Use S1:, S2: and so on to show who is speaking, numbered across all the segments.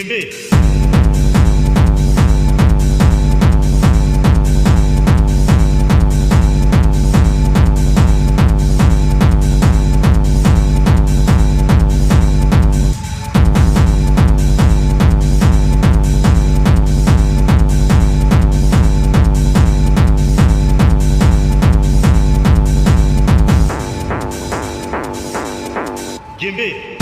S1: 준비. 준비.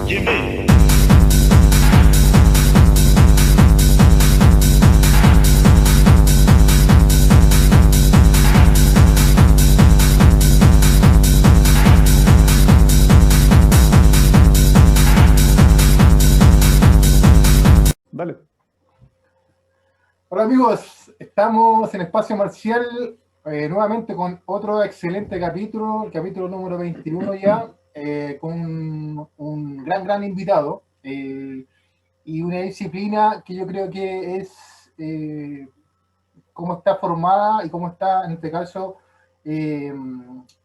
S1: 준비.
S2: Dale.
S3: Hola amigos, estamos en Espacio Marcial nuevamente con otro excelente capítulo, el capítulo número 21 ya, con un gran invitado y una disciplina que yo creo que es cómo está formada y cómo está en este caso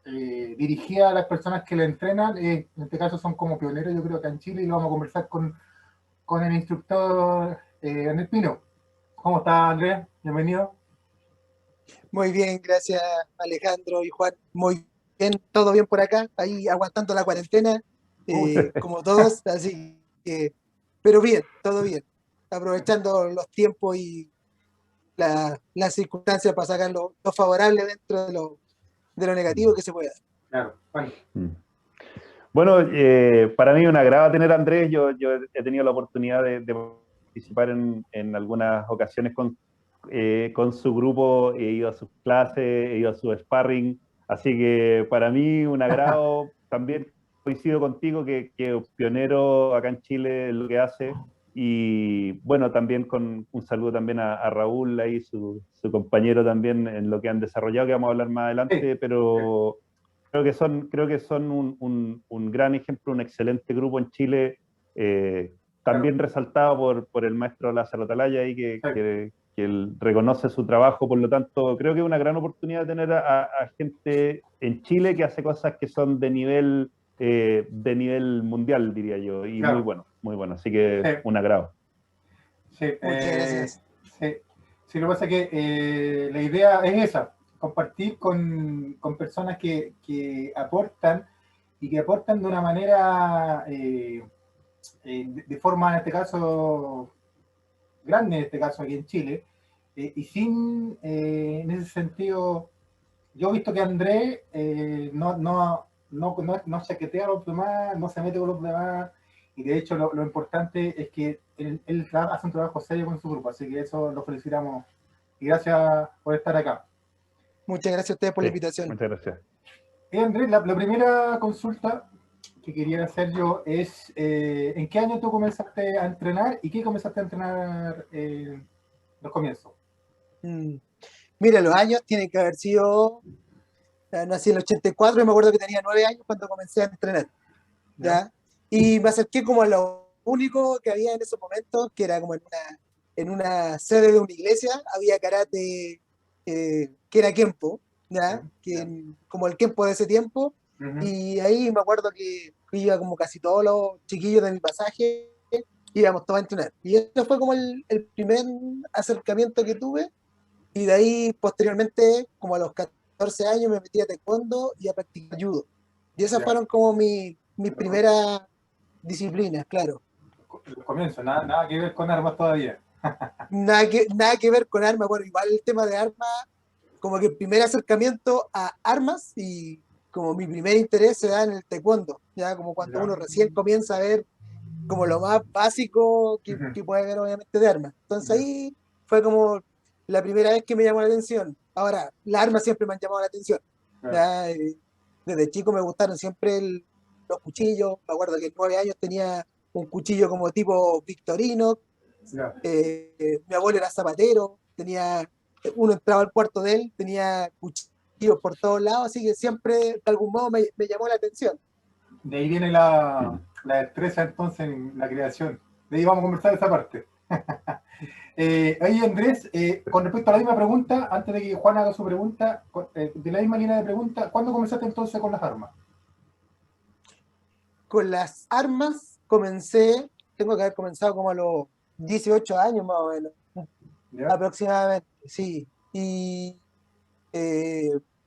S3: dirigida a las personas que la entrenan. En este caso son como pioneros, yo creo, acá en Chile, y lo vamos a conversar con el instructor Andrés Pino. ¿Cómo está, Andrés? Bienvenido.
S4: Muy bien, gracias Alejandro y Juan. Muy bien, todo bien por acá, ahí aguantando la cuarentena, como todos, así que, pero bien, todo bien, aprovechando los tiempos y las circunstancias para sacar lo favorable dentro de lo negativo que se pueda.
S3: Claro, bueno.
S2: Bueno, para mí es un agrado tener a Andrés. Yo he tenido la oportunidad de participar en algunas ocasiones con su grupo, he ido a sus clases, he ido a su sparring, así que para mí un agrado. También coincido contigo que es pionero acá en Chile en lo que hace, y bueno, también con un saludo también a Raúl, ahí su compañero también en lo que han desarrollado, que vamos a hablar más adelante,
S3: Sí.
S2: pero creo que son un gran ejemplo, un excelente grupo en Chile, también resaltado por el maestro Lázaro Atalaya, ahí que él reconoce su trabajo. Por lo tanto, creo que es una gran oportunidad tener a gente en Chile que hace cosas que son de nivel mundial, diría yo, y
S3: Claro.
S2: muy bueno, así que
S3: Sí.
S2: un agrado.
S3: Sí,
S4: Muchas gracias.
S3: sí, lo que pasa es que la idea es esa, compartir con personas que aportan y que aportan de una manera, de forma, en este caso, grande, en este caso aquí en Chile, y sin, en ese sentido, yo he visto que Andrés no chaquetea a los demás, no se mete con los demás, y de hecho lo importante es que él hace un trabajo serio con su grupo, así que eso lo felicitamos y gracias por estar acá.
S4: Muchas gracias a ustedes por la invitación.
S2: Muchas gracias.
S3: Andrés, la primera consulta que quería hacer yo es, ¿en qué año tú comenzaste a entrenar y qué comenzaste a entrenar los comienzos?
S4: Mira, los años tienen que haber sido, nací en el 84 y me acuerdo que tenía 9 años cuando comencé a entrenar, ¿ya? Y me acerqué como a lo único que había en esos momentos, que era como en una sede de una iglesia, había karate, que era Kenpo, ¿ya? Como el Kenpo de ese tiempo, y ahí me acuerdo que iba como casi todos los chiquillos de mi pasaje, íbamos todos a entrenar. Y eso fue como el primer acercamiento que tuve, y de ahí posteriormente, como a los 14 años, me metí a taekwondo y a practicar judo. Y esas fueron como mis primeras disciplinas, claro.
S3: Los comienzos, nada que ver con armas todavía.
S4: Nada que ver con armas. Bueno, igual el tema de armas, como que el primer acercamiento a armas y como mi primer interés se da en el taekwondo, ya como cuando uno recién comienza a ver como lo más básico que puede haber obviamente de armas. Entonces ahí fue como la primera vez que me llamó la atención. Ahora, las armas siempre me han llamado la atención. Ya, desde chico me gustaron siempre los cuchillos. Me acuerdo que en 9 años tenía un cuchillo como tipo Victorino. Mi abuelo era zapatero, tenía uno entraba al cuarto de él, tenía cuchillos por todos lados, así que siempre de algún modo me llamó la atención.
S3: De ahí viene la destreza entonces en la creación. De ahí vamos a conversar esa parte. Oye Andrés, con respecto a la misma pregunta, antes de que Juan haga su pregunta, de la misma línea de pregunta, ¿cuándo comenzaste entonces con las armas?
S4: Con las armas tengo que haber comenzado como a los 18 años más o menos,
S3: ¿Ya?
S4: aproximadamente, sí. Y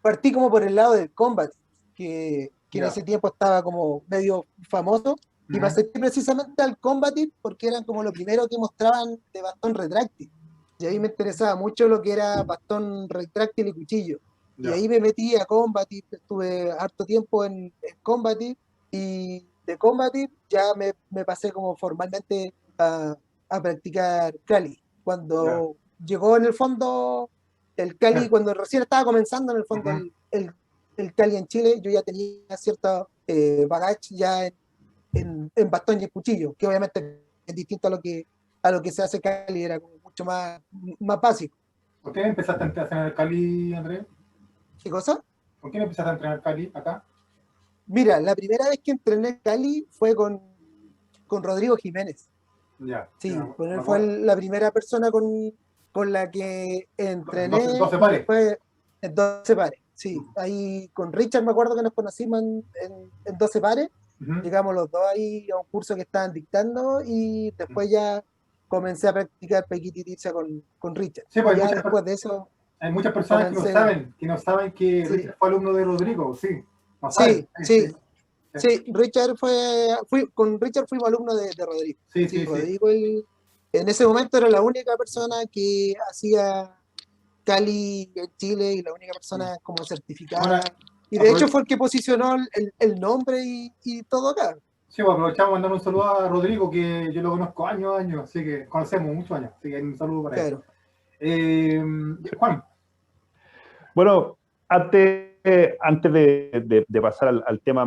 S4: partí como por el lado del combat, que en
S3: Ya.
S4: ese tiempo estaba como medio famoso, y
S3: Ujú.
S4: pasé precisamente al combative porque eran como lo primero que mostraban de bastón retráctil. Y ahí me interesaba mucho lo que era bastón retráctil y cuchillo. Y
S3: Ya.
S4: ahí me metí a combative, estuve harto tiempo en combative, y de combative ya me pasé como formalmente a practicar Cali.
S3: Ya.
S4: Cuando llegó en el fondo el Cali,
S3: Ya.
S4: cuando recién estaba comenzando en el fondo
S3: Ujú.
S4: el Cali en Chile, yo ya tenía cierta bagaje ya en bastón y en cuchillo, que obviamente es distinto a lo que se hace Cali, era como mucho más básico.
S3: ¿Por qué empezaste a entrenar Cali, Andrés?
S4: ¿Qué cosa?
S3: ¿Con quién empezaste a entrenar Cali acá?
S4: Mira, la primera vez que entrené Cali fue con Rodrigo Jiménez.
S3: Ya. Sí,
S4: Sí, con
S3: me
S4: él fue
S3: acuerdo.
S4: la primera persona con la que entrené
S3: 12
S4: y
S3: pares.
S4: después en 12 pares. Sí,
S3: Ujú.
S4: ahí con Richard me acuerdo que nos conocimos en 12 pares.
S3: Ujú.
S4: Llegamos los dos ahí a un curso que estaban dictando y después ya comencé a practicar Pequititirsa con Richard.
S3: Sí, pues
S4: Y ya después de eso
S3: hay muchas personas
S4: comencé.
S3: que no saben que
S4: Sí,
S3: Richard fue alumno de Rodrigo, sí. No saben.
S4: sí,
S3: Sí, sí,
S4: sí.
S3: sí.
S4: Sí, con Richard fuimos alumnos de Rodrigo.
S3: Sí,
S4: Sí,
S3: sí, sí.
S4: Rodrigo en ese momento era la única persona que hacía Cali en Chile y la única persona como certificada.
S3: Bueno,
S4: Y de hecho
S3: aprove-
S4: fue el que posicionó el nombre y todo acá.
S3: sí, pues aprovechamos de mandar un saludo a Rodrigo, que yo lo conozco años, así que conocemos muchos años, así que un saludo para él.
S4: Claro.
S3: Juan,
S2: Bueno, antes de pasar al tema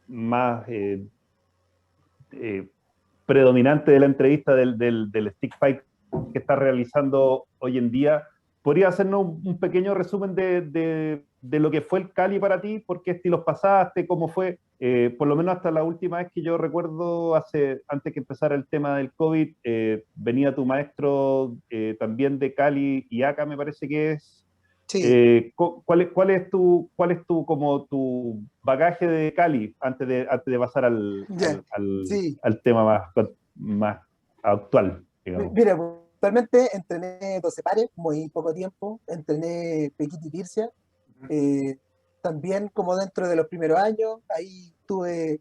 S2: más eh, predominante de la entrevista del stick fight que está realizando hoy en día, ¿podría hacernos un pequeño resumen de lo que fue el Cali para ti? ¿Por qué estilos pasaste? ¿Cómo fue? Por lo menos hasta la última vez que yo recuerdo, antes que empezara el tema del COVID, venía tu maestro también de Cali y acá me parece que es.
S4: Sí,
S2: ¿Cuál es como tu bagaje de Cali antes de pasar
S4: ya. Sí.
S2: al tema más actual, digamos?
S4: Mira, actualmente entrené 12 pares, muy poco tiempo. Entrené Pequiti Tirsia. eh, También como dentro de los primeros años, ahí tuve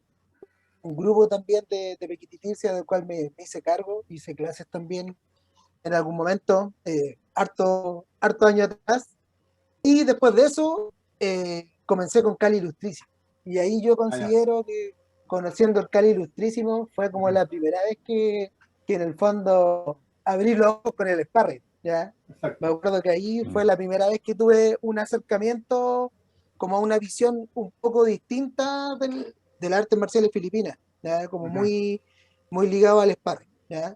S4: un grupo también de Pequititircia del cual me hice cargo, hice clases también en algún momento, harto años atrás, y después de eso comencé con Cali Ilustrísimo, y ahí yo
S3: ah, ya.
S4: considero que conociendo el Cali Ilustrísimo fue como la primera vez que en el fondo abrí los ojos con el sparring, ¿ya? Me
S3: Exacto.
S4: acuerdo que ahí fue la primera vez que tuve un acercamiento como a una visión un poco distinta del arte marcial filipinas, ¿ya? Como
S3: Ujú.
S4: muy ligado al sparring, ¿ya?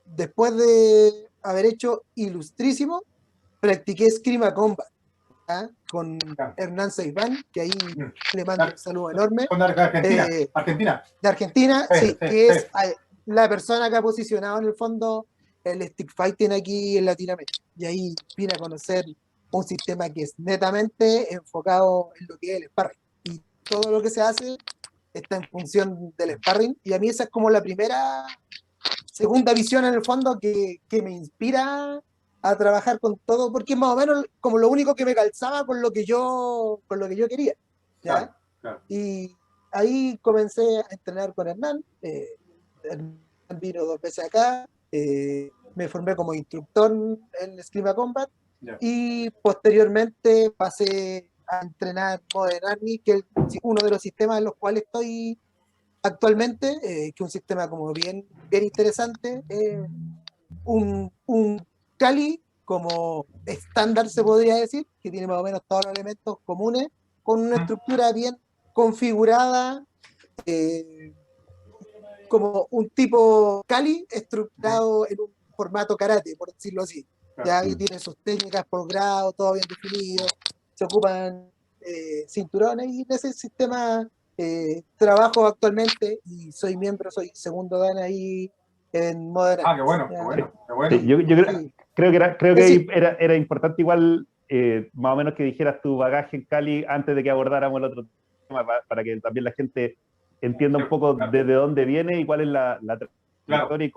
S4: Después de haber hecho Ilustrísimo, practiqué Esgrima Combat, ¿ya? Con
S3: Ya.
S4: Hernán Seibán, que ahí
S3: Mm.
S4: le mando un saludo enorme,
S3: Con Argentina.
S4: eh,
S3: Argentina.
S4: de Argentina,
S3: Sí,
S4: sí,
S3: sí,
S4: que
S3: sí.
S4: es la persona que ha posicionado en el fondo el stick fighting aquí en Latinoamérica. Y ahí vine a conocer un sistema que es netamente enfocado en lo que es el sparring. Y todo lo que se hace está en función del sparring. Y a mí esa es como la segunda visión en el fondo que me inspira a trabajar con todo, porque es más o menos como lo único que me calzaba con lo que yo quería,
S3: Claro,
S4: ¿ya?
S3: claro.
S4: Y ahí comencé a entrenar con Hernán. Hernán vino 2 veces acá. Me formé como instructor en Esgrima Combat
S3: Ya.
S4: y posteriormente pasé a entrenar Modern Army, que es uno de los sistemas en los cuales estoy actualmente, que es un sistema como bien interesante. Un Kali como estándar, se podría decir, que tiene más o menos todos los elementos comunes, con una
S3: Ujú.
S4: estructura bien configurada, eh, como un tipo Kali
S3: Ujú.
S4: estructurado en un formato karate, por decirlo así. ya y tiene sus técnicas por grado, todo bien definido, se ocupan cinturones y en ese sistema trabajo actualmente y soy miembro, soy segundo dan ahí en Modern
S3: Ah, qué
S4: Arts,
S3: bueno, qué
S4: ¿ya?
S3: bueno, qué
S2: Sí,
S3: bueno.
S2: yo
S4: Sí.
S2: creo
S4: Es
S2: que
S4: decir,
S2: era importante igual, más o menos que dijeras tu bagaje en Cali antes de que abordáramos el otro tema, para que también la gente entienda
S3: Sí,
S2: un poco
S3: claro,
S2: desde dónde viene y cuál es la
S3: claro.
S2: trayectoria y
S4: sí,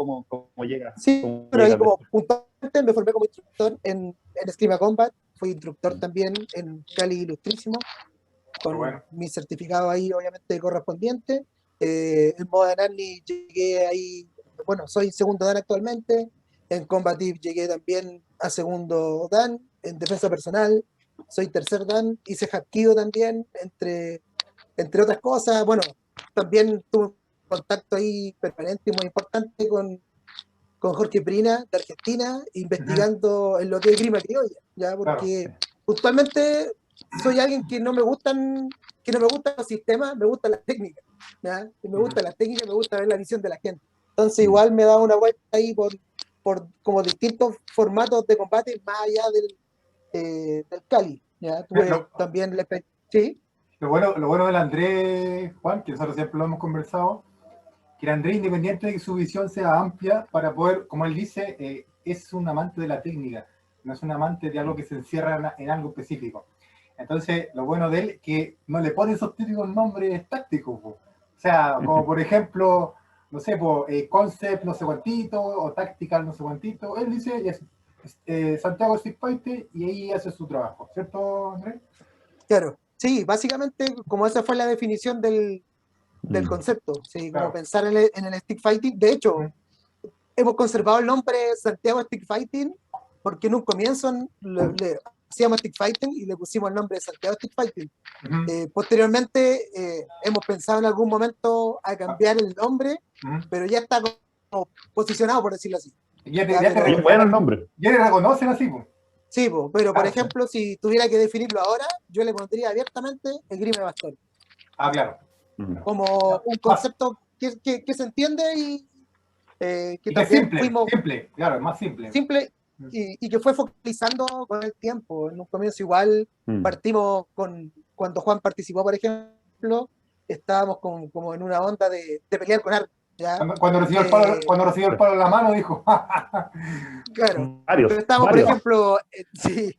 S2: cómo
S4: pero ahí
S2: llegas
S4: como
S2: después.
S4: puntualmente me formé como instructor en Esgrima Combat, fui instructor
S2: Mm.
S4: también en Cali Ilustrísimo,
S3: Qué bueno.
S4: con mi certificado ahí obviamente correspondiente. En Modern Army llegué ahí, bueno, soy segundo Dan actualmente. En Combative llegué también a segundo Dan. En defensa personal soy tercer Dan. Hice Hapkido también, entre otras cosas. Bueno, también tuve un contacto ahí permanente y muy importante con Jorge Prina de Argentina,
S3: Ujú,
S4: investigando en lo que es grima criolla, ya
S3: claro.
S4: porque puntualmente soy alguien que no me gustan los sistemas, me gusta la técnica, ¿ya? Y me
S3: Ujú.
S4: gusta la técnica, me gusta ver la visión de la gente. Entonces
S2: Mm.
S4: igual me da una vuelta ahí por como distintos formatos de combate más allá del Cali, ¿ya? Tuve
S3: Lo,
S4: también sí,
S3: lo bueno del Andrés, Juan, que nosotros siempre lo hemos conversado, que el Andrés, independiente de que su visión sea amplia, para poder, como él dice, es un amante de la técnica, no es un amante de algo que se encierra en algo específico. Entonces, lo bueno de él es que no le pone esos típicos nombres tácticos, po. O sea, como por ejemplo, no sé, po, concept no sé cuantito, o tactical no sé cuantito. Él dice Santiago Street Fighter y ahí hace su trabajo, ¿cierto, Andrés?
S4: claro. Sí, básicamente como esa fue la definición del
S2: Mm.
S4: concepto, ¿sí? Como
S3: Claro.
S4: pensar en el stick fighting. De hecho,
S3: Ujú,
S4: hemos conservado el nombre Santiago Stick Fighting porque en un comienzo le hacíamos Stick Fighting y le pusimos el nombre de Santiago Stick Fighting.
S3: ujú,
S4: Posteriormente hemos pensado en algún momento a cambiar el nombre,
S3: ujú.
S4: pero ya está como posicionado, por decirlo así.
S3: Ya te,
S4: Ya,
S3: ya te,
S2: Y es
S4: pero
S2: bueno el nombre.
S3: ya te reconocen así, po.
S4: sí, pero por
S3: Claro.
S4: ejemplo, si tuviera que definirlo ahora, yo le pondría abiertamente el grime de bastón,
S3: Ah, claro.
S2: Mm.
S4: como un
S3: Más,
S4: concepto que se entiende y que
S3: y que es
S4: también
S3: simple,
S4: fuimos
S3: simple, claro, es más simple.
S4: simple y que fue focalizando con el tiempo. En un comienzo igual
S2: Mm.
S4: partimos cuando Juan participó, por ejemplo, estábamos como en una onda de pelear con armas, ¿ya?
S3: Cuando recibió el palo en la mano, dijo,
S4: Claro, pero
S2: Varios,
S4: estábamos, por
S2: varios.
S4: ejemplo, sí,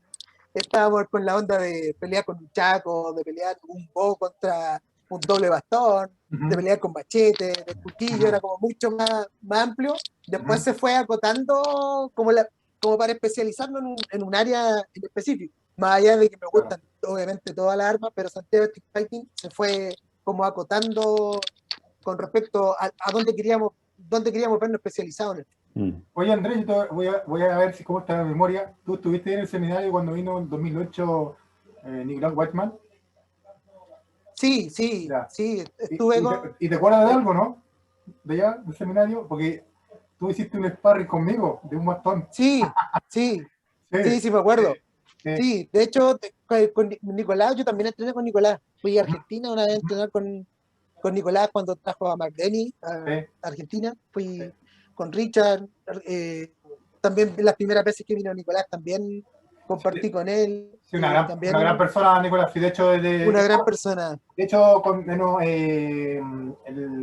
S4: estábamos con la onda de pelear con un chaco, de pelear un bo contra un doble bastón, de
S3: ujú,
S4: pelear con machete, de cuchillo,
S3: ujú,
S4: era como mucho más amplio. Después
S3: ujú,
S4: se fue acotando como para especializarnos en un área en específico. Más allá de que me
S3: claro.
S4: gustan obviamente todas las armas, pero Santiago Street Fighting se fue como acotando con respecto a dónde queríamos vernos especializados en él.
S2: Mm.
S3: Oye, Andrés, yo voy a ver si cómo está la memoria. Tú estuviste en el seminario cuando vino en 2008 Nicolás Whiteman.
S4: Sí, sí,
S3: Ya.
S4: sí, estuve
S3: Y te acuerdas de algo, ¿no? De allá, del seminario, porque tú hiciste un sparring conmigo de un bastón.
S4: sí, sí,
S3: Sí,
S4: sí, me acuerdo.
S3: sí,
S4: Sí, de hecho, con Nicolás, yo también entrené con Nicolás. Fui a
S3: ujú,
S4: Argentina una vez a entrenar con Nicolás cuando trajo a McDenny a
S3: sí,
S4: Argentina.
S3: sí.
S4: Fui con Richard. También las primeras veces que vino Nicolás también
S3: Sí,
S4: compartí con él.
S3: sí, una gran
S4: También
S3: persona, Nicolás. Sí, de hecho,
S4: una gran persona.
S3: de hecho el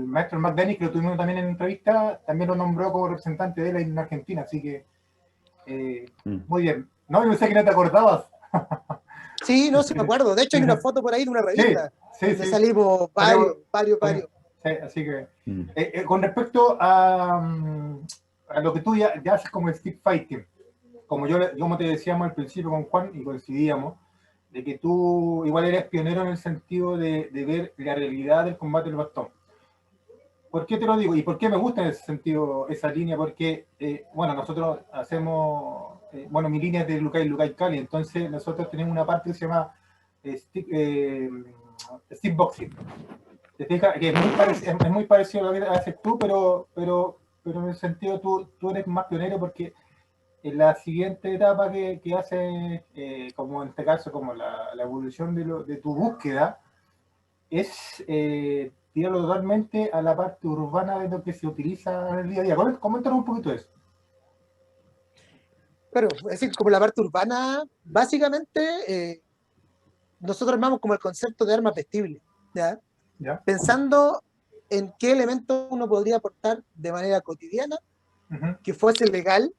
S3: maestro McDenny, que lo tuvimos también en entrevista, también lo nombró como representante de él en Argentina, así que
S2: Mm.
S3: muy bien. No, yo pensé que no te acordabas.
S4: Sí, no, sí me acuerdo. De hecho, hay una foto por ahí de una
S3: Sí,
S4: revista
S3: sí,
S4: donde
S3: sí.
S4: salimos
S3: Salimos,
S4: varios.
S3: sí, así que
S2: Mm.
S3: con respecto a lo que tú ya haces como stick fighting, como te decíamos al principio con Juan y coincidíamos, de que tú igual eres pionero en el sentido de ver la realidad del combate del bastón. ¿Por qué te lo digo? ¿Y por qué me gusta en ese sentido esa línea? Porque, bueno, nosotros hacemos, bueno, mi línea es de Lukai Cali, entonces nosotros tenemos una parte que se llama stick boxing. Te fijas que es muy parecido a lo que haces tú, pero en el sentido tú eres más pionero porque en la siguiente etapa que haces, como en este caso, como la evolución de tu búsqueda, es tirarlo totalmente a la parte urbana de lo que se utiliza en el día a día. Coméntanos un poquito de eso.
S4: claro, es decir, como la parte urbana, básicamente nosotros armamos como el concepto de armas vestibles, ¿ya?
S3: ¿Ya?
S4: Pensando en qué elementos uno podría aportar de manera cotidiana,
S3: Ujú,
S4: que fuese legal,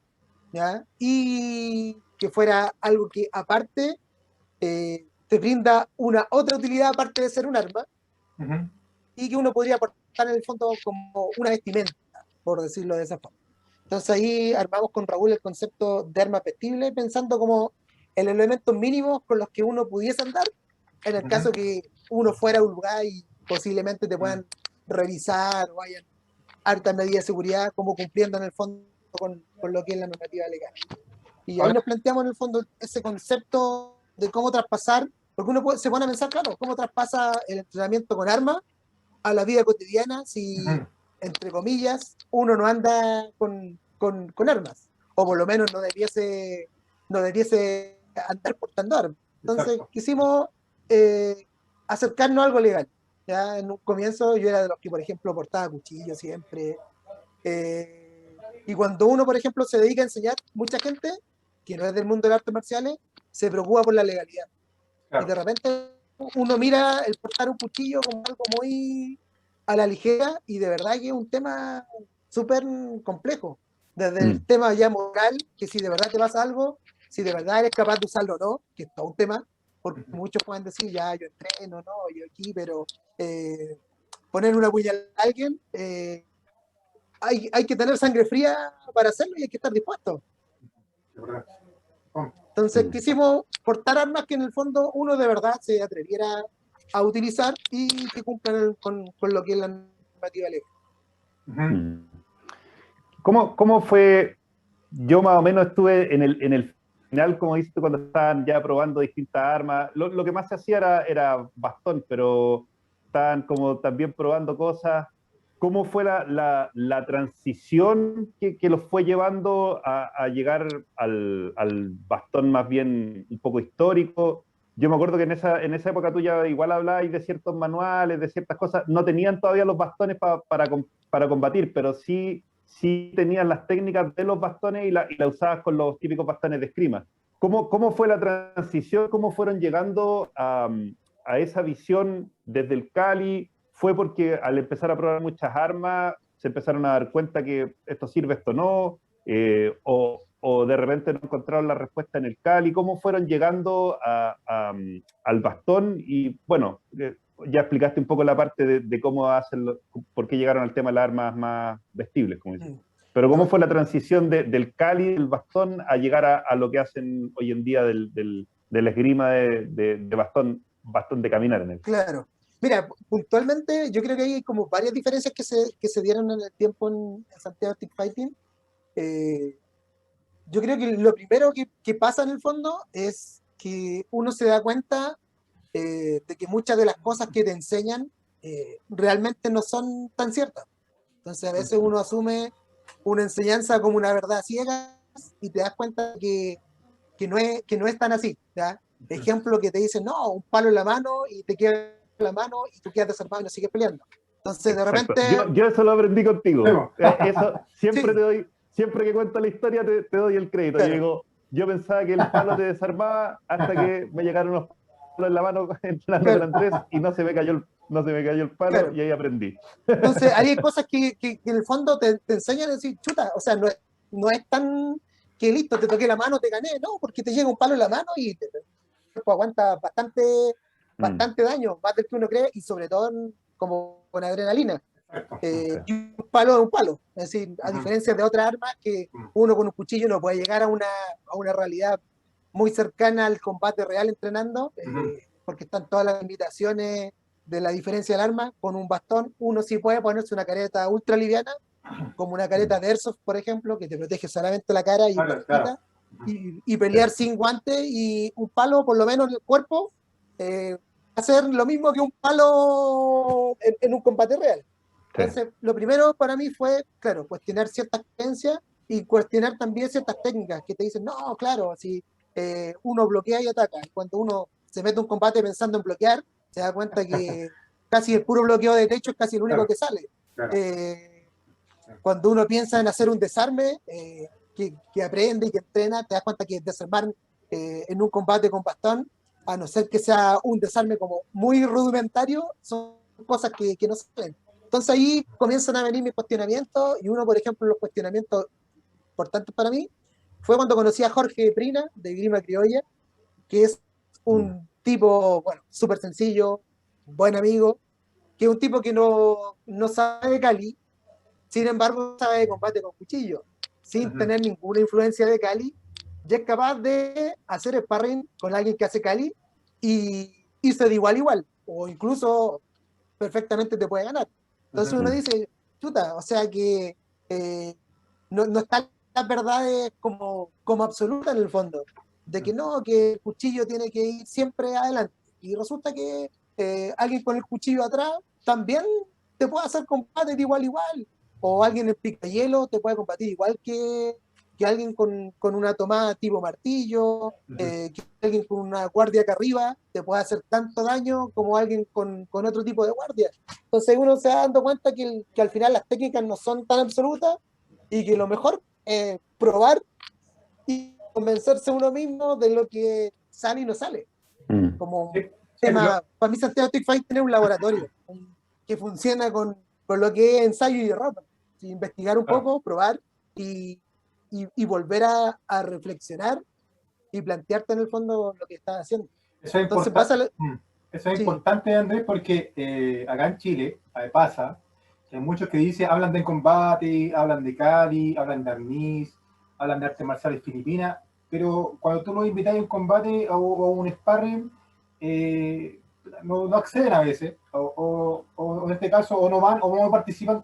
S4: ¿ya? Y que fuera algo que aparte te brinda una otra utilidad aparte de ser un arma,
S3: ujú,
S4: y que uno podría aportar en el fondo como una vestimenta, por decirlo de esa forma. Entonces ahí armamos con Raúl el concepto de arma vestible, pensando como en elementos mínimos con los que uno pudiese andar, en el
S3: ujú,
S4: caso que uno fuera a un lugar y posiblemente te puedan revisar o hayan hartas medidas de seguridad, como cumpliendo en el fondo con lo que es la normativa legal. Y ahí
S3: Ahora,
S4: nos planteamos en el fondo ese concepto de cómo traspasar, porque uno se pone a pensar, claro, cómo traspasa el entrenamiento con armas a la vida cotidiana si,
S3: ujú,
S4: entre comillas, uno no anda con armas, o por lo menos no debiese andar portando armas. Entonces
S3: exacto.
S4: quisimos acercarnos a algo legal. Ya en un comienzo yo era de los que, por ejemplo, portaba cuchillo siempre. Y cuando uno, por ejemplo, se dedica a enseñar, mucha gente que no es del mundo de las artes marciales se preocupa por la legalidad. Y
S3: Claro.
S4: de repente uno mira el portar un cuchillo como algo muy a la ligera y de verdad que es un tema súper complejo. Desde el
S2: Mm.
S4: tema ya moral, que si de verdad te pasa algo, si de verdad eres capaz de usarlo o no, que es todo un tema, porque
S3: Ujú,
S4: muchos pueden decir, ya yo entreno, no, yo aquí, pero poner una puñalada a alguien, hay que tener sangre fría para hacerlo y hay que estar dispuesto.
S3: de verdad. Oh,
S4: Entonces
S2: Mm.
S4: quisimos portar armas que en el fondo uno de verdad se atreviera a utilizar y que cumplan con lo que es la normativa legal.
S3: ujú,
S2: Mm. ¿Cómo fue? Yo más o menos estuve en el final, como dices tú, cuando estaban ya probando distintas armas. Lo que más se hacía era bastón, pero estaban como también probando cosas. ¿Cómo fue la transición que los fue llevando a llegar al bastón más bien un poco histórico? Yo me acuerdo que en esa época tú ya igual hablabas de ciertos manuales, de ciertas cosas. No tenían todavía los bastones para combatir, pero sí tenían las técnicas de los bastones y la usabas con los típicos bastones de esgrima. ¿Cómo fue la transición? ¿Cómo fueron llegando a esa visión desde el Cali? ¿Fue porque al empezar a probar muchas armas se empezaron a dar cuenta que esto sirve, esto no? ¿O de repente no encontraron la respuesta en el Cali? ¿Cómo fueron llegando al bastón? Y bueno, ya explicaste un poco la parte de cómo hacen, por qué llegaron al tema de las armas más vestibles, como dices.
S4: Mm.
S2: Pero
S4: No,
S2: ¿cómo fue la transición del Cali, del bastón, a llegar a lo que hacen hoy en día del esgrima de bastón de caminar en él?
S4: claro. Mira, puntualmente yo creo que hay como varias diferencias que se dieron en el tiempo en Santiago Stick Fighting. Eh, yo creo que lo primero que pasa en el fondo es que uno se da cuenta de que muchas de las cosas que te enseñan realmente no son tan ciertas. Entonces a veces uno asume una enseñanza como una verdad ciega y te das cuenta que no es tan así. ¿Ya? Ejemplo que te dicen, no, un palo en la mano y te queda la mano y tú quedas desarmado y no sigues peleando. Entonces de
S2: Exacto.
S4: repente,
S2: Yo eso lo aprendí contigo.
S3: Luego,
S2: Eso siempre
S4: sí,
S2: te doy, siempre que cuento la historia te doy el crédito. Yo
S4: claro,
S2: digo, yo pensaba que el palo te desarmaba hasta que me llegaron unos palos en la mano entrenando con
S4: claro,
S2: Andrés y no se me cayó el palo
S4: claro.
S2: y ahí aprendí.
S4: Entonces ahí hay cosas que en el fondo te enseñan a decir, chuta, o sea, no es tan que listo, te toqué la mano, te gané, no, porque te llega un palo en la mano y el cuerpo aguanta bastante,
S2: Mm,
S4: bastante daño, más del que uno cree y sobre todo como con adrenalina.
S3: exacto.
S2: sí.
S4: Y un palo es un palo. Es decir, a
S3: Ujú,
S4: diferencia de otras armas que
S3: ujú,
S4: uno con un cuchillo no puede llegar a una realidad muy cercana al combate real entrenando,
S3: ujú,
S4: porque están todas las limitaciones de la diferencia del arma. Con un bastón uno sí puede ponerse una careta ultra liviana, como una
S2: Mm,
S4: careta de Airsoft, por ejemplo, que te protege solamente la cara y una
S3: claro, claro.
S4: orejita, y pelear
S2: sí.
S4: sin guante y un palo, por lo menos en el cuerpo, hacer lo mismo que un palo en un combate real.
S2: Sí.
S4: Entonces, lo primero para mí fue, claro, cuestionar ciertas creencias y cuestionar también ciertas técnicas que te dicen, no, claro, si uno bloquea y ataca. Y cuando uno se mete a un combate pensando en bloquear, se da cuenta que casi el puro bloqueo de techo es casi el único
S3: Claro,
S4: que sale.
S3: claro.
S4: Cuando uno piensa en hacer un desarme, que aprende y que entrena, te das cuenta que desarmar en un combate con bastón, a no ser que sea un desarme como muy rudimentario, son cosas que no salen. Entonces ahí comienzan a venir mis cuestionamientos, y uno, por ejemplo, los cuestionamientos importantes para mí, fue cuando conocí a Jorge Prina, de Grima Criolla, que es un tipo, bueno, súper sencillo, buen amigo, que es un tipo que no sabe de Cali, sin embargo sabe de combate con cuchillo, sin tener ninguna influencia de Cali, y es capaz de hacer sparring con alguien que hace Cali y irse de igual a igual, o incluso perfectamente te puede ganar. Entonces uno dice, chuta, o sea que no están las verdades como absolutas en el fondo, de que no, que el cuchillo tiene que ir siempre adelante. Y resulta que alguien con el cuchillo atrás también te puede hacer combate de igual a igual. O alguien en picahielo te puede combatir igual que alguien con una tomada tipo martillo, que alguien con una guardia acá arriba te puede hacer tanto daño como alguien con otro tipo de guardia. Entonces uno se va dando cuenta que al final las técnicas no son tan absolutas y que lo mejor es probar y convencerse uno mismo de lo que sale y no sale. Como
S3: Sí,
S4: tema, para mí Santiago Street Fight tiene un laboratorio que funciona con lo que es ensayo y error. Sí, investigar un poco, probar y volver a reflexionar y plantearte en el fondo lo que estás haciendo.
S3: Eso es
S4: Entonces
S3: importante. Eso es
S4: sí,
S3: importante, Andrés, porque acá en Chile pasa que hay muchos que dicen, hablan de combate, hablan de Cali, hablan de arnis, hablan de artes marciales filipinas, pero cuando tú los invitas a un combate o un sparring, no acceden a veces, o en este caso, o no van, o no participan,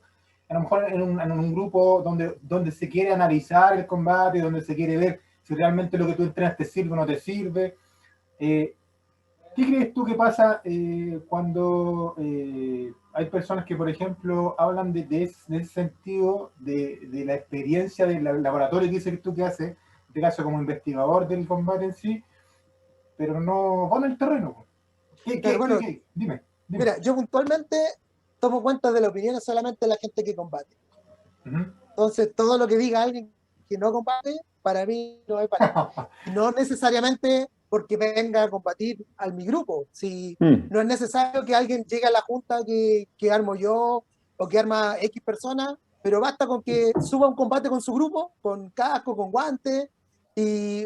S3: a lo mejor en un grupo donde se quiere analizar el combate, donde se quiere ver si realmente lo que tú entrenas te sirve o no te sirve. ¿Qué crees tú que pasa cuando hay personas que, por ejemplo, hablan de ese sentido, de la experiencia del laboratorio que dices tú que haces, en este caso como investigador del combate en sí, pero no van al terreno?
S4: claro, bueno,
S3: Dime.
S4: mira, yo puntualmente tomo cuenta de la opinión solamente de la gente que combate. Entonces, todo lo que diga alguien que no combate, para mí no es válido. No necesariamente porque venga a combatir al mi grupo. Si no es necesario que alguien llegue a la junta que armo yo o que arma X personas, pero basta con que suba un combate con su grupo, con casco, con guantes, y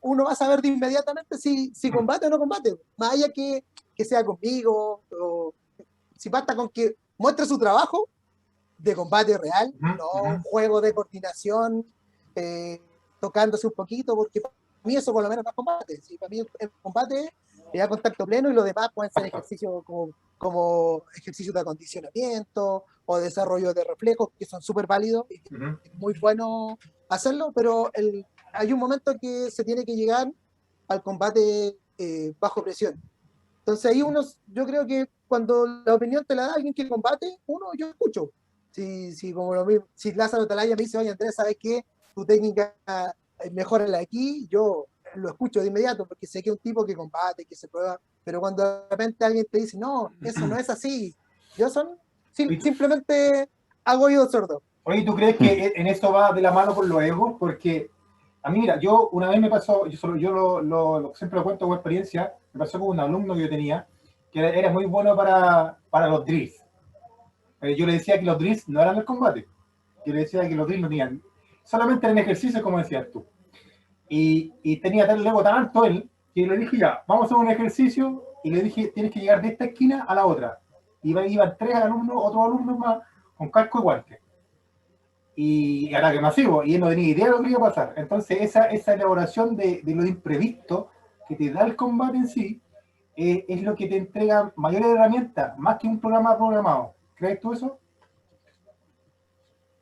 S4: uno va a saber de inmediatamente si combate o no combate. Más allá que sea conmigo, o si basta con que muestre su trabajo de combate real, no un juego de coordinación, tocándose un poquito, porque para mí eso por lo menos no es combate. ¿Sí? Para mí el combate es a contacto pleno y lo demás pueden ser ejercicios como ejercicios de acondicionamiento o desarrollo de reflejos, que son súper válidos y es muy bueno hacerlo, pero hay un momento que se tiene que llegar al combate bajo presión. Entonces ahí yo creo que cuando la opinión te la da alguien que combate, yo escucho. Si como lo mismo, si Lázaro Talaya me dice, oye Andrés, ¿sabes qué? Tu técnica mejorala aquí, yo lo escucho de inmediato porque sé que es un tipo que combate, que se prueba, pero cuando de repente alguien te dice, no, eso no es así, yo simplemente hago oído sordo.
S3: Oye, ¿tú crees que en eso va de la mano con los egos? Porque a mí, mira, yo una vez me pasó, siempre lo cuento como experiencia, me pasó con un alumno que yo tenía, que era muy bueno para los drills. Yo le decía que los drills no eran el combate. Yo le decía que los drills no tenían, solamente eran ejercicios, como decías tú. Y tenía tal ego tan alto él, que le dije, ya, vamos a hacer un ejercicio, y le dije, tienes que llegar de esta esquina a la otra. Iban 3 alumnos, otros alumnos más, con casco y guantes. Y ataque masivo, y él no tenía idea de lo que iba a pasar. Entonces, esa elaboración de lo imprevisto que te da el combate en sí, es lo que te entrega mayores herramientas, más que un programa programado. ¿Crees tú eso?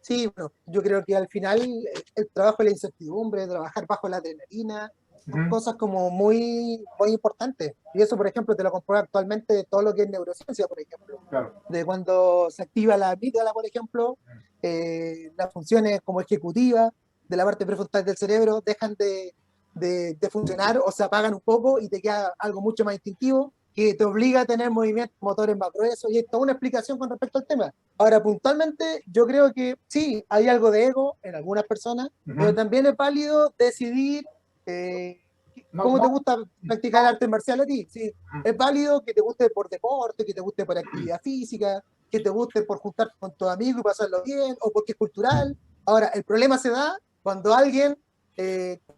S4: Sí, bueno, yo creo que al final el trabajo de la incertidumbre, trabajar bajo la adrenalina, son cosas como muy, muy importantes. Y eso, por ejemplo, te lo comprueba actualmente todo lo que es neurociencia, por ejemplo.
S3: Claro.
S4: De cuando se activa la amígdala, por ejemplo, las funciones como ejecutivas de la parte prefrontal del cerebro dejan de funcionar o se apagan un poco y te queda algo mucho más instintivo. que te obliga a tener movimientos motores más gruesos, y hay toda una explicación con respecto al tema. Ahora, puntualmente, yo creo que sí, hay algo de ego en algunas personas, pero también es válido decidir cómo te gusta practicar artes marciales a ti. Sí, es válido que te guste por deporte, que te guste por actividad física, que te guste por juntarte con tus amigos y pasarlo bien, o porque es cultural. Ahora, el problema se da cuando alguien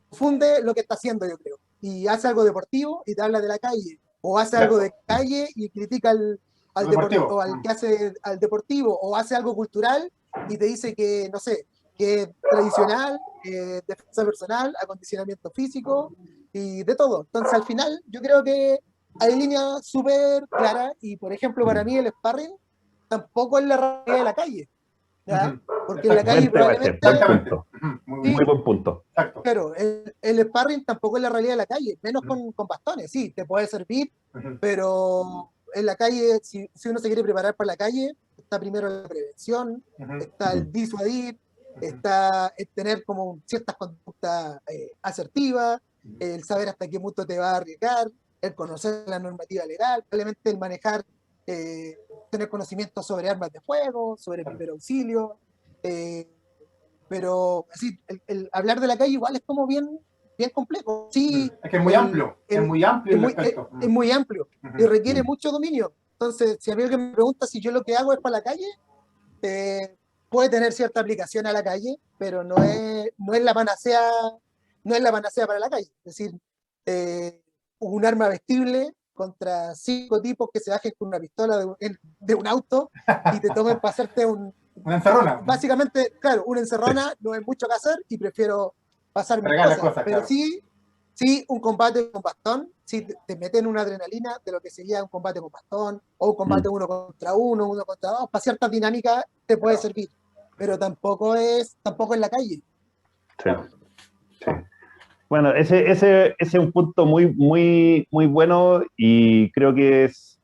S4: confunde lo que está haciendo, yo creo, y hace algo deportivo y te habla de la calle, o hace algo de calle y critica al deportivo, o al que hace al deportivo, o hace algo cultural y te dice que, no sé, que es tradicional, defensa personal, acondicionamiento físico y de todo. Entonces, al final, yo creo que hay líneas súper claras y, por ejemplo, para mí el sparring tampoco es la realidad de la calle, ¿ya? Porque en la calle probablemente...
S2: Muy buen punto.
S4: Claro, el sparring tampoco es la realidad de la calle, menos con bastones, sí, te puede servir, pero en la calle, si uno se quiere preparar para la calle, está primero la prevención, está el disuadir, está el tener como ciertas conductas asertivas, el saber hasta qué punto te va a arriesgar, el conocer la normativa legal, probablemente el manejar, tener conocimiento sobre armas de fuego, sobre primer auxilio, pero así, el hablar de la calle igual es como bien complejo. Sí,
S3: es que es muy amplio, es muy amplio el aspecto.
S4: Es muy amplio y requiere mucho dominio. Entonces, si a mí alguien me pregunta si yo lo que hago es para la calle, puede tener cierta aplicación a la calle, pero no es la panacea, no es la panacea para la calle. Es decir, un arma vestible contra 5 tipos que se bajen con una pistola de un auto y te tomen para hacerte
S3: una encerrona.
S4: Básicamente, claro, una encerrona no hay mucho que hacer y prefiero pasarme cosas. Pero claro. Sí, un combate con bastón, sí te meten una adrenalina de lo que sería un combate con bastón, o un combate uno contra dos, para ciertas dinámicas te puede servir, pero tampoco es la calle.
S2: Sí. Sí. Bueno, ese es un punto muy, muy, muy bueno y creo que es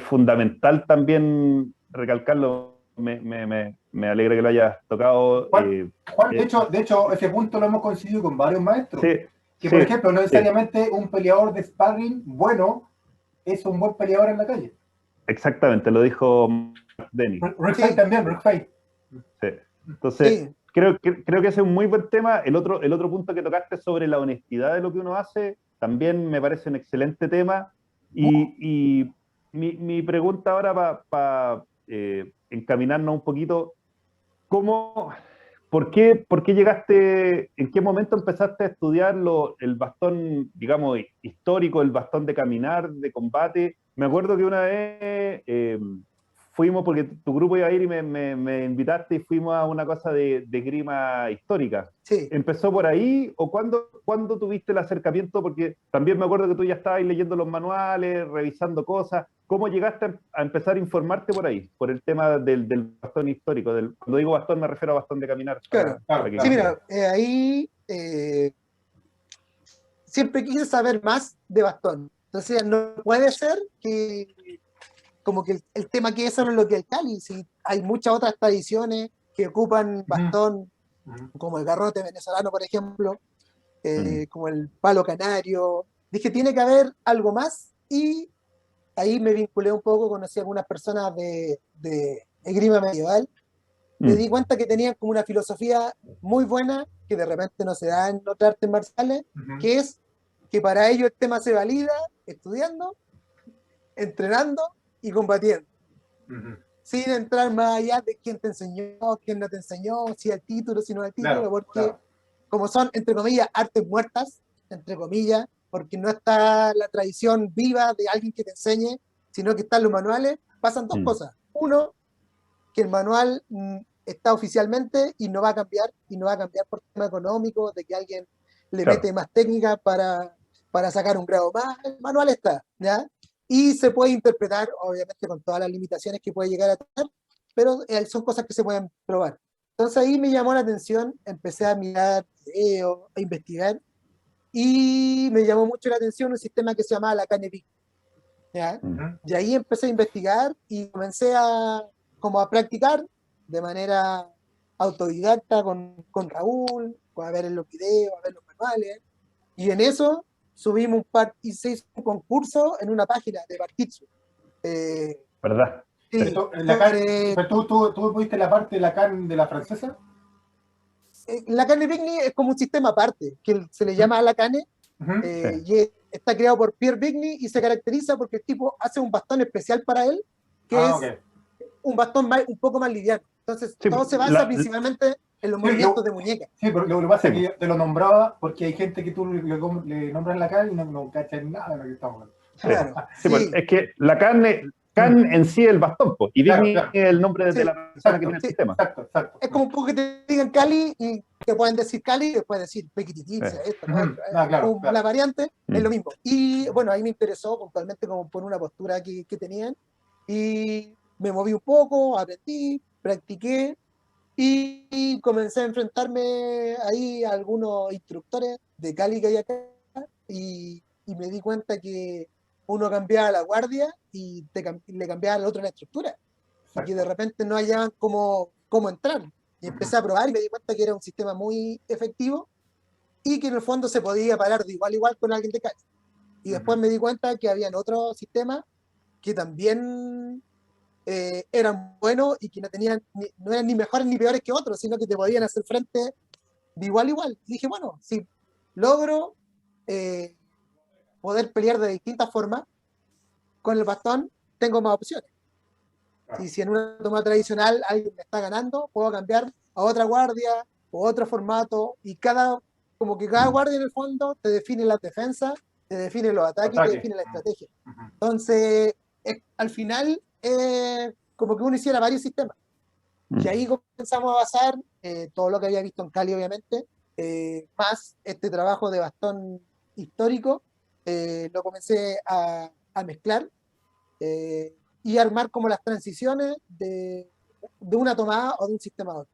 S2: fundamental también recalcarlo. Me alegra que lo hayas tocado.
S3: Juan, de hecho, ese punto lo hemos coincidido con varios maestros.
S2: Sí,
S3: por ejemplo, no necesariamente un peleador de sparring bueno es un buen peleador en la calle.
S2: Exactamente, lo dijo Denny.
S3: Rick Fay también, Rick Fay.
S2: Sí. Entonces, creo que ese es un muy buen tema. El otro punto que tocaste sobre la honestidad de lo que uno hace, también me parece un excelente tema. Y mi pregunta ahora para encaminarnos un poquito, ¿por qué llegaste, en qué momento empezaste a estudiar el bastón, digamos, histórico, el bastón de caminar, de combate? Me acuerdo que una vez fuimos, porque tu grupo iba a ir y me invitaste y fuimos a una cosa de esgrima histórica.
S4: Sí.
S2: ¿Empezó por ahí o cuándo tuviste el acercamiento? Porque también me acuerdo que tú ya estabas leyendo los manuales, revisando cosas. ¿Cómo llegaste a empezar a informarte por ahí? Por el tema del bastón histórico. Cuando digo bastón me refiero a bastón de caminar.
S4: Claro. Sí, mira, ahí siempre quise saber más de bastón. Entonces, no puede ser que como que el tema que es solo lo que el Cali, si hay muchas otras tradiciones que ocupan bastón, como el garrote venezolano, por ejemplo, como el palo canario. Dije, tiene que haber algo más, y ahí me vinculé un poco, conocí a algunas personas de esgrima medieval, me di cuenta que tenían como una filosofía muy buena, que de repente no se da en otras artes marciales, que es que para ellos el tema se valida estudiando, entrenando y combatiendo. Sin entrar más allá de quién te enseñó, quién no te enseñó, si el título, si no el título, porque como son, entre comillas, artes muertas, entre comillas, porque no está la tradición viva de alguien que te enseñe, sino que están los manuales, pasan dos cosas. Uno, que el manual está oficialmente y no va a cambiar por tema económico, de que alguien le mete más técnica para sacar un grado más, el manual está, ¿ya? Y se puede interpretar, obviamente, con todas las limitaciones que puede llegar a tener, pero son cosas que se pueden probar. Entonces ahí me llamó la atención, empecé a mirar videos, a investigar, y me llamó mucho la atención un sistema que se llamaba la Canepic, ¿ya? Y ahí empecé a investigar y comencé a practicar de manera autodidacta con Raúl, a ver los videos, a ver los manuales, y en eso subimos y se hizo un concurso en una página de Parkitsu.
S2: ¿Verdad?
S4: Sí,
S3: Pero tú viste la parte de la carne de la francesa.
S4: la carne Bigny es como un sistema aparte, que se le llama Alacane,
S3: Sí.
S4: y está creado por Pierre Bigny y se caracteriza porque el tipo hace un bastón especial para él, que es
S3: Ok.
S4: un bastón un poco más liviano. Entonces,
S2: Sí,
S4: todo se basa principalmente en los movimientos de muñeca.
S3: Sí, pero lo que pasa
S2: Sí.
S3: es que yo te lo nombraba porque hay gente que tú le nombras la cara y no cachan nada de lo que estamos hablando.
S4: Claro,
S2: Sí, pues,
S4: sí,
S2: es que la carne en sí es el bastón, pues, y
S3: Claro,
S2: Bigny
S3: claro.
S2: es el nombre de
S4: sí,
S2: la persona que
S3: Exacto,
S2: tiene el
S4: sí.
S2: sistema.
S3: exacto.
S4: Es como un poco que te digan Cali y te pueden decir Cali y después decir Pequititizia, esto, lo otro.
S3: Claro,
S4: Como la variante es
S2: Mm.
S4: lo mismo. Y bueno, ahí me interesó puntualmente como por una postura que tenían y me moví un poco, aprendí, practiqué y comencé a enfrentarme ahí a algunos instructores de Cali que hay acá y me di cuenta que uno cambiaba la guardia y le cambiaba al otro la estructura y que de repente no hallaban cómo entrar. Y empecé a probar y me di cuenta que era un sistema muy efectivo y que en el fondo se podía parar de igual a igual con alguien de Cali. Y después me di cuenta que habían otros sistemas que también eran buenos y que no eran ni mejores ni peores que otros, sino que te podían hacer frente de igual a igual. Y dije, bueno, si logro eh, poder pelear de distintas formas, con el bastón tengo más opciones. Si en una toma tradicional alguien me está ganando, puedo cambiar a otra guardia o otro formato y como que cada guardia en el fondo te define las defensas, te define los ataques y te define la estrategia. Entonces, al final, como que uno hiciera varios sistemas. Y ahí comenzamos a basar todo lo que había visto en Cali, obviamente, más este trabajo de bastón histórico, lo comencé a mezclar y armar como las transiciones de una tomada o de un sistema a otro.